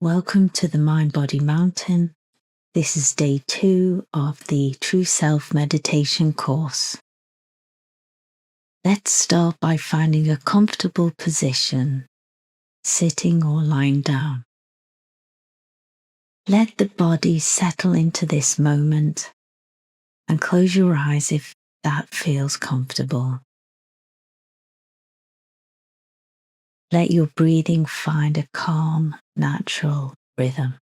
Welcome to the Mind Body Mountain. This is day 2 of the True Self Meditation course. Let's start by finding a comfortable position, sitting or lying down. Let the body settle into this moment and close your eyes if that feels comfortable. Let your breathing find a calm, natural rhythm.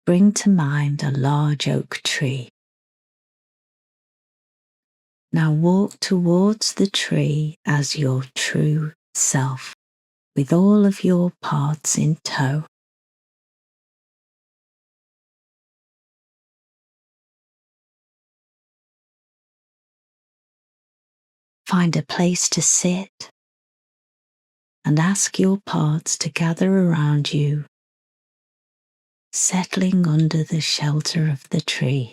Bring to mind a large oak tree. Now walk towards the tree as your true self, with all of your parts in tow. Find a place to sit and ask your parts to gather around you, settling under the shelter of the tree.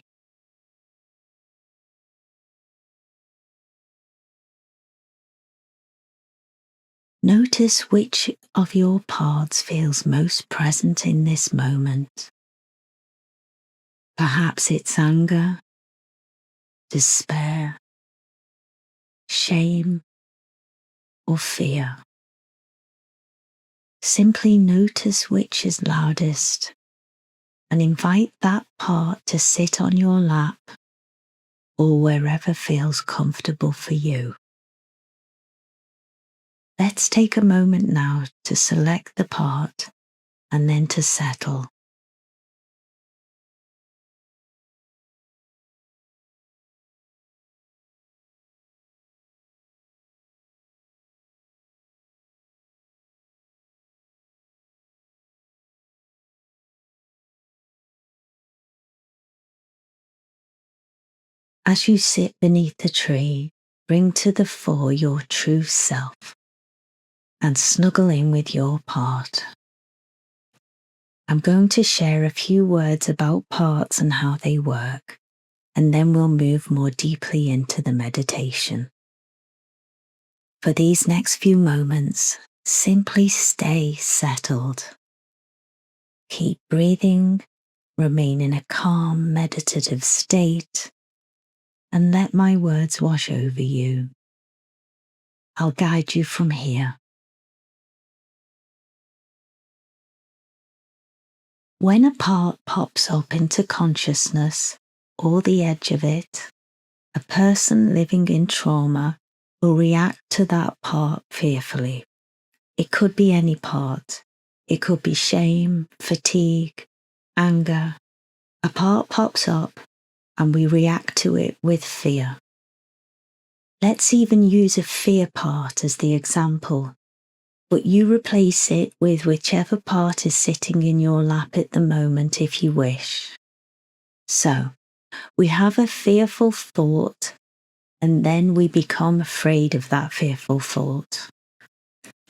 Notice which of your parts feels most present in this moment. Perhaps it's anger, despair, shame, or fear. Simply notice which is loudest and invite that part to sit on your lap or wherever feels comfortable for you. Let's take a moment now to select the part and then to settle. As you sit beneath the tree, bring to the fore your true self and snuggle in with your part. I'm going to share a few words about parts and how they work, and then we'll move more deeply into the meditation. For these next few moments, simply stay settled. Keep breathing, remain in a calm, meditative state, and let my words wash over you. I'll guide you from here. When a part pops up into consciousness, or the edge of it, a person living in trauma will react to that part fearfully. It could be any part. It could be shame, fatigue, anger. A part pops up and we react to it with fear. Let's even use a fear part as the example, but you replace it with whichever part is sitting in your lap at the moment if you wish. So, we have a fearful thought and then we become afraid of that fearful thought.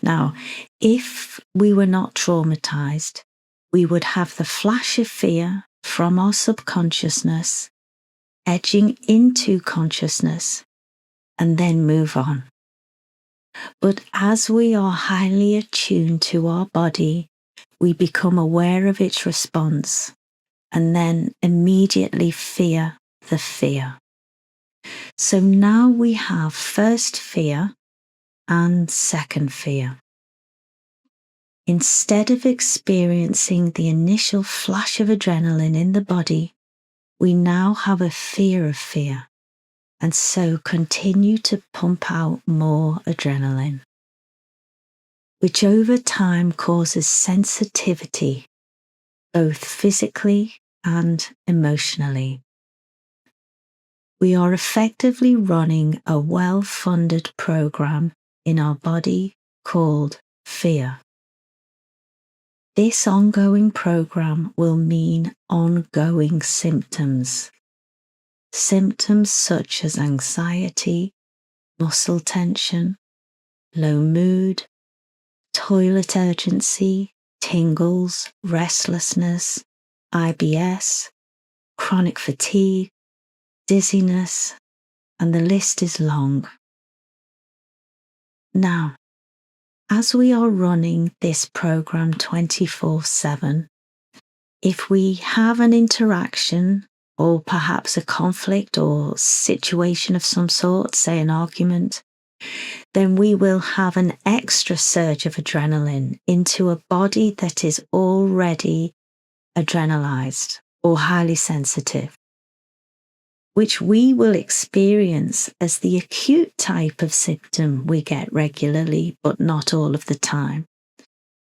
Now, if we were not traumatized, we would have the flash of fear from our subconsciousness edging into consciousness and then move on. But as we are highly attuned to our body, we become aware of its response and then immediately fear the fear. So now we have first fear and second fear. Instead of experiencing the initial flash of adrenaline in the body, we now have a fear of fear, and so continue to pump out more adrenaline, which over time causes sensitivity, both physically and emotionally. We are effectively running a well-funded program in our body called fear. This ongoing program will mean ongoing symptoms. Symptoms such as anxiety, muscle tension, low mood, toilet urgency, tingles, restlessness, IBS, chronic fatigue, dizziness, and the list is long. Now, as we are running this program 24/7, if we have an interaction or perhaps a conflict or situation of some sort, say an argument, then we will have an extra surge of adrenaline into a body that is already adrenalized or highly sensitive, which we will experience as the acute type of symptom we get regularly, but not all of the time.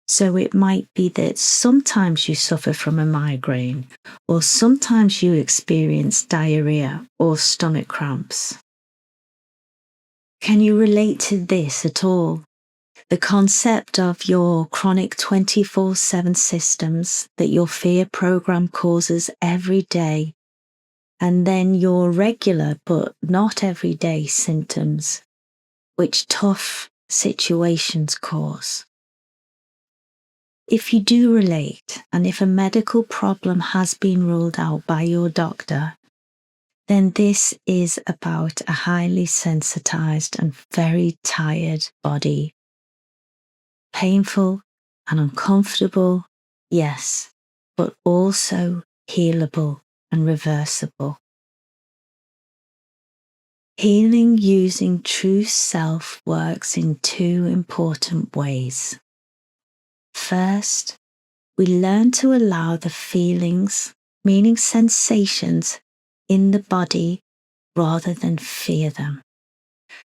So it might be that sometimes you suffer from a migraine, or sometimes you experience diarrhea or stomach cramps. Can you relate to this at all? The concept of your chronic 24/7 systems that your fear program causes every day, and then your regular but not everyday symptoms, which tough situations cause. If you do relate, and if a medical problem has been ruled out by your doctor, then this is about a highly sensitized and very tired body. Painful and uncomfortable, yes, but also healable and reversible. Healing using true self works in two important ways. First, we learn to allow the feelings, meaning sensations, in the body rather than fear them.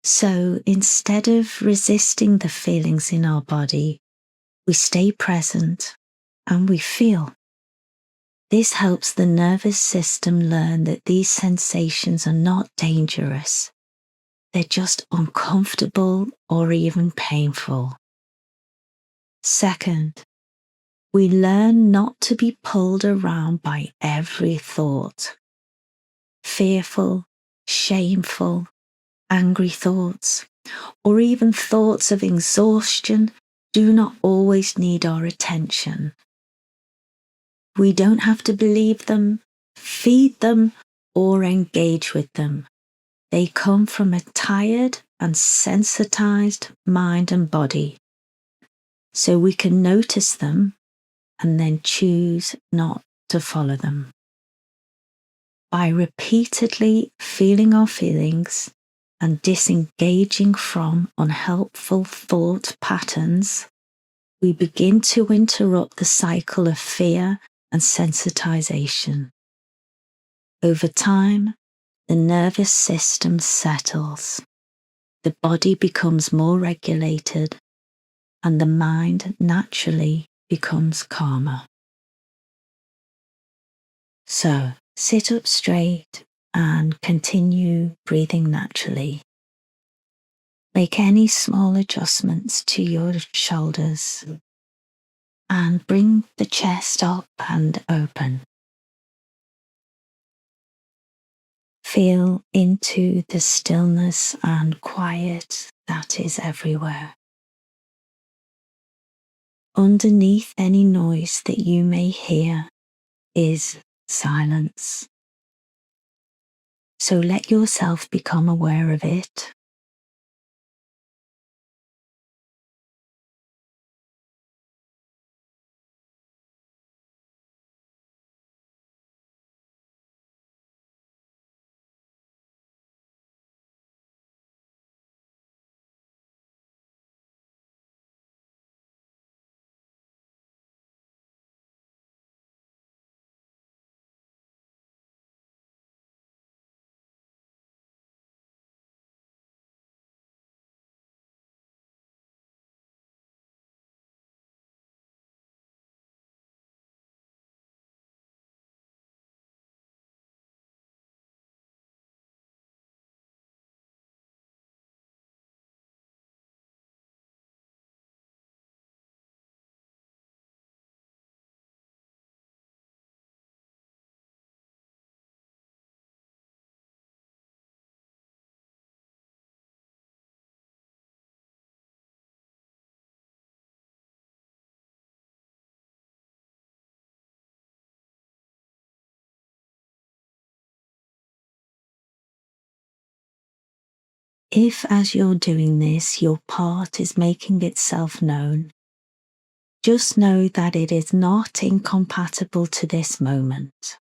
So instead of resisting the feelings in our body, we stay present and we feel. This helps the nervous system learn that these sensations are not dangerous. They're just uncomfortable or even painful. Second, we learn not to be pulled around by every thought. Fearful, shameful, angry thoughts, or even thoughts of exhaustion do not always need our attention. We don't have to believe them, feed them, or engage with them. They come from a tired and sensitized mind and body. So we can notice them and then choose not to follow them. By repeatedly feeling our feelings and disengaging from unhelpful thought patterns, we begin to interrupt the cycle of fear and sensitization. Over time, the nervous system settles, the body becomes more regulated, and the mind naturally becomes calmer. So, sit up straight and continue breathing naturally. Make any small adjustments to your shoulders and bring the chest up and open. Feel into the stillness and quiet that is everywhere. Underneath any noise that you may hear is silence. So let yourself become aware of it. If, as you're doing this, your part is making itself known, just know that it is not incompatible to this moment.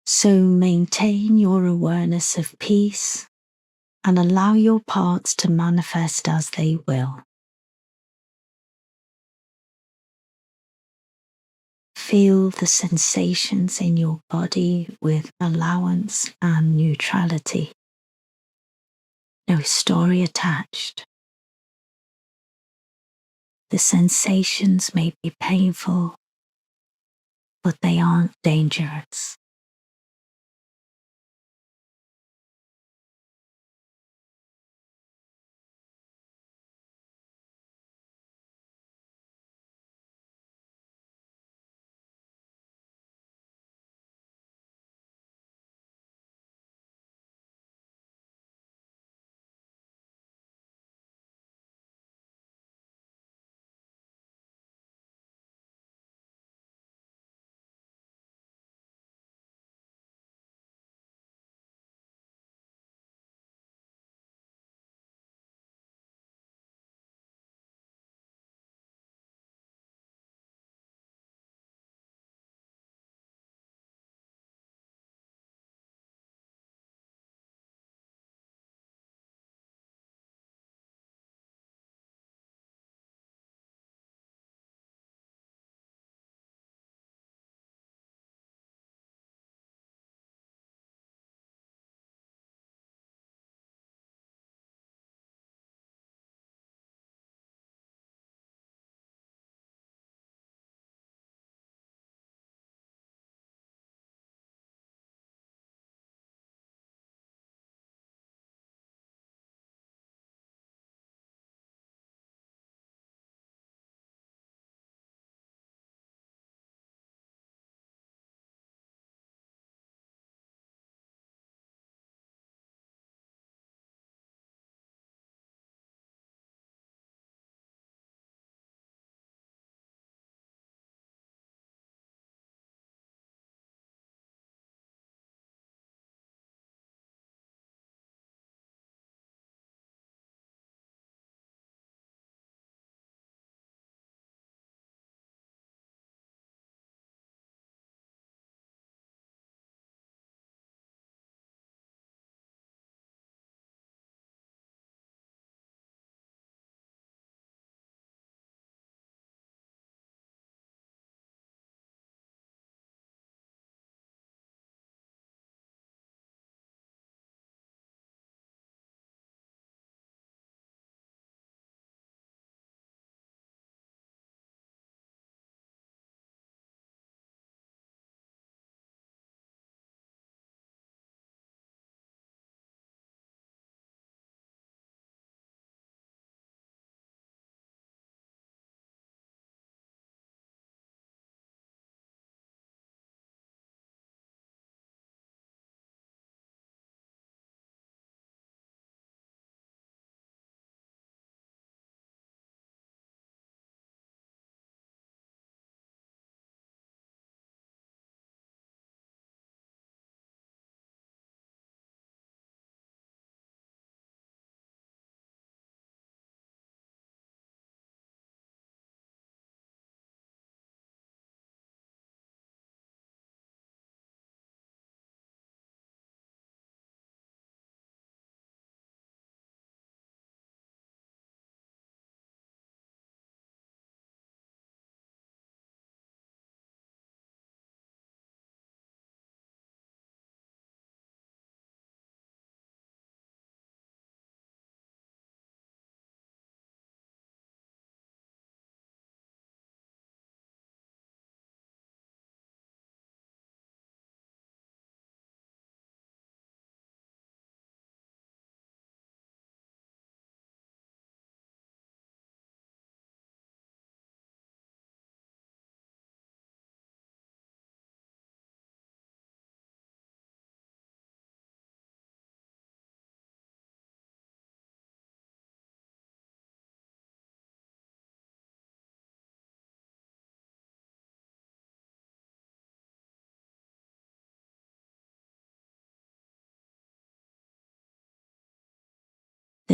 So maintain your awareness of peace and allow your parts to manifest as they will. Feel the sensations in your body with allowance and neutrality. No story attached. The sensations may be painful, but they aren't dangerous.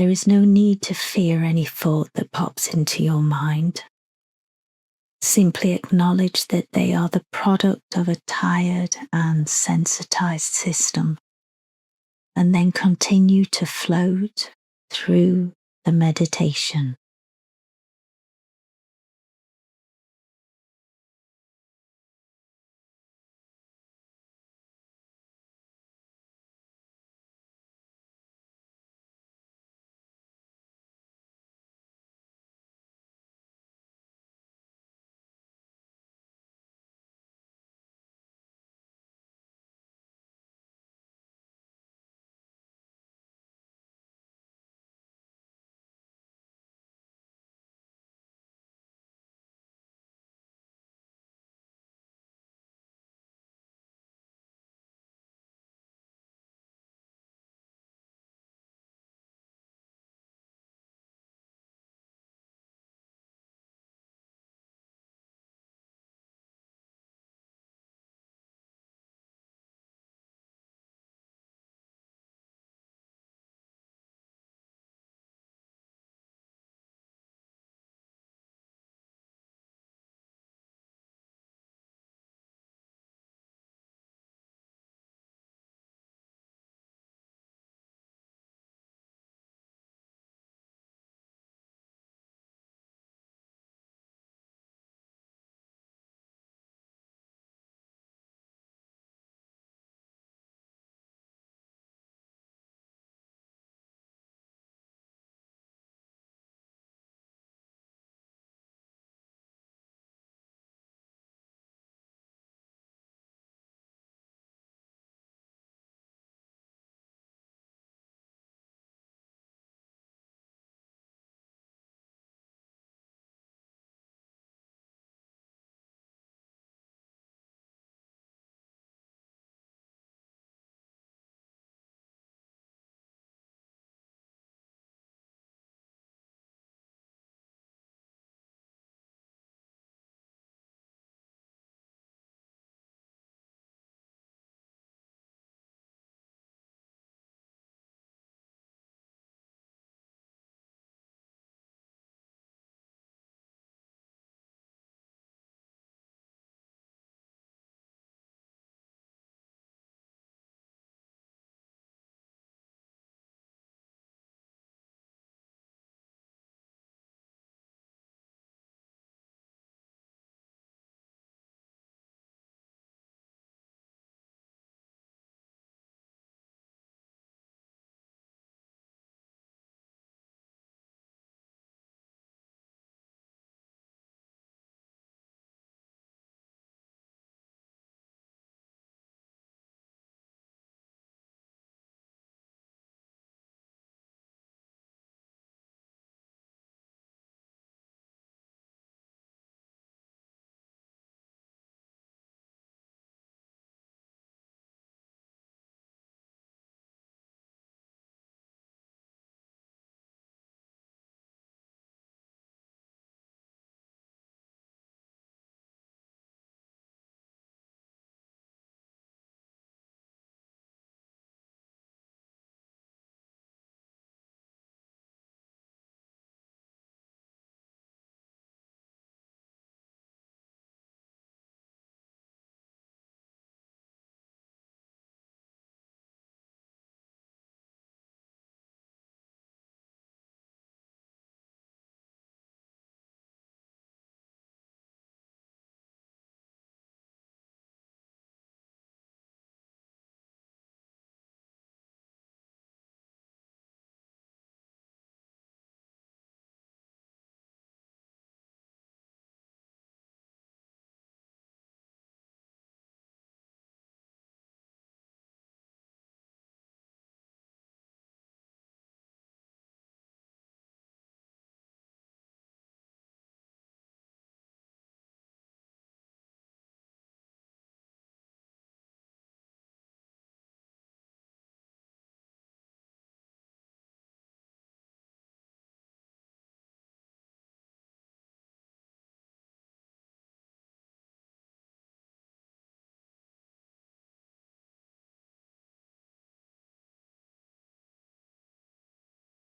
There is no need to fear any thought that pops into your mind. Simply acknowledge that they are the product of a tired and sensitized system, and then continue to float through the meditation.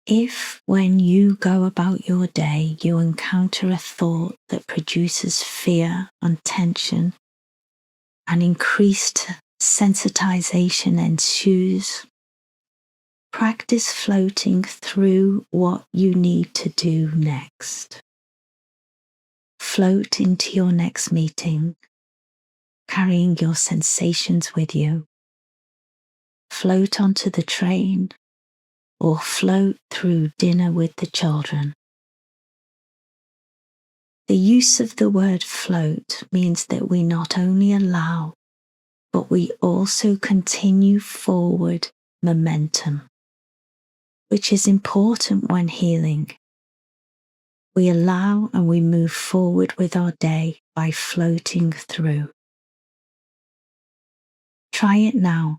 If, when you go about your day, you encounter a thought that produces fear and tension, and increased sensitization ensues, practice floating through what you need to do next. Float into your next meeting, carrying your sensations with you. Float onto the train, or float through dinner with the children. The use of the word float means that we not only allow, but we also continue forward momentum, which is important when healing. We allow and we move forward with our day by floating through. Try it now.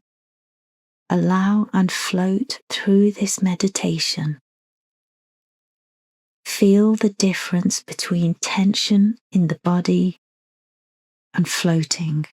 Allow and float through this meditation. Feel the difference between tension in the body and floating.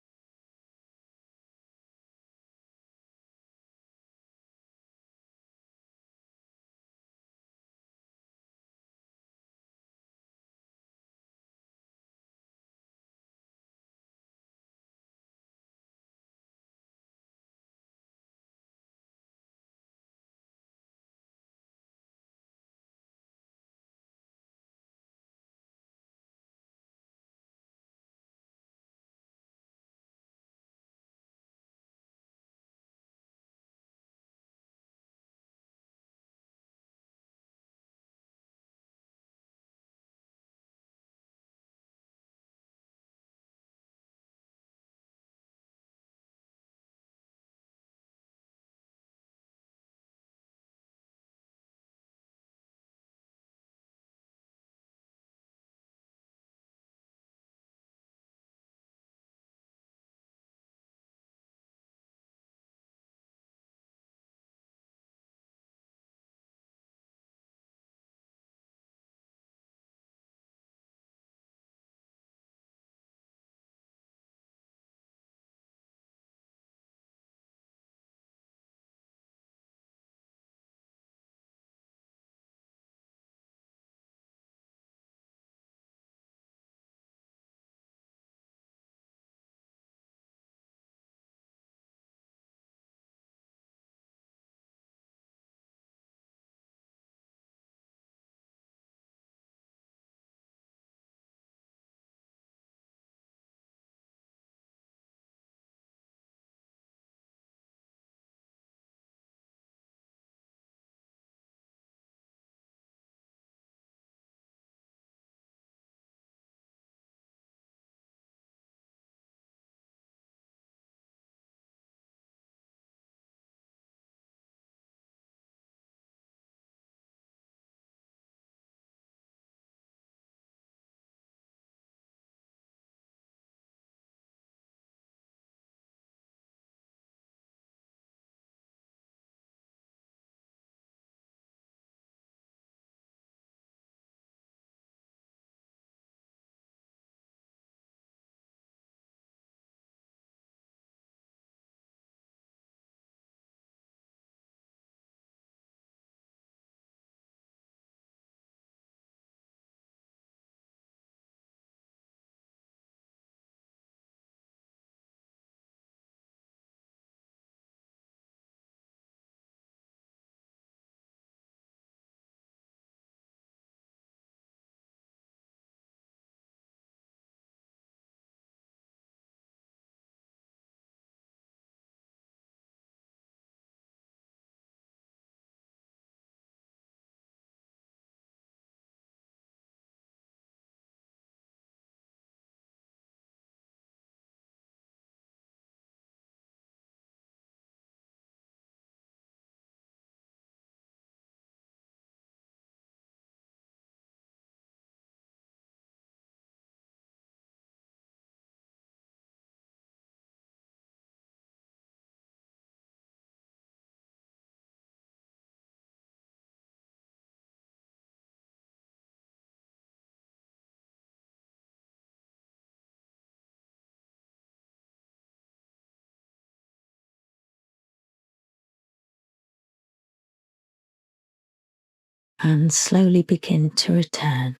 and slowly begin to return.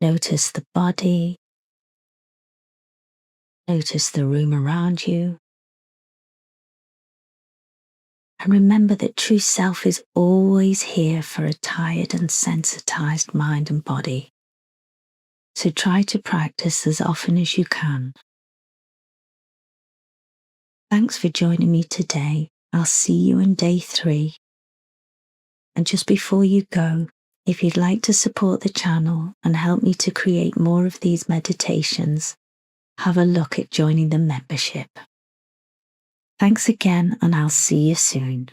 Notice the body, notice the room around you, and remember that true self is always here for a tired and sensitized mind and body. So try to practice as often as you can. Thanks for joining me today. I'll see you in day 3. And just before you go, if you'd like to support the channel and help me to create more of these meditations, have a look at joining the membership. Thanks again, and I'll see you soon.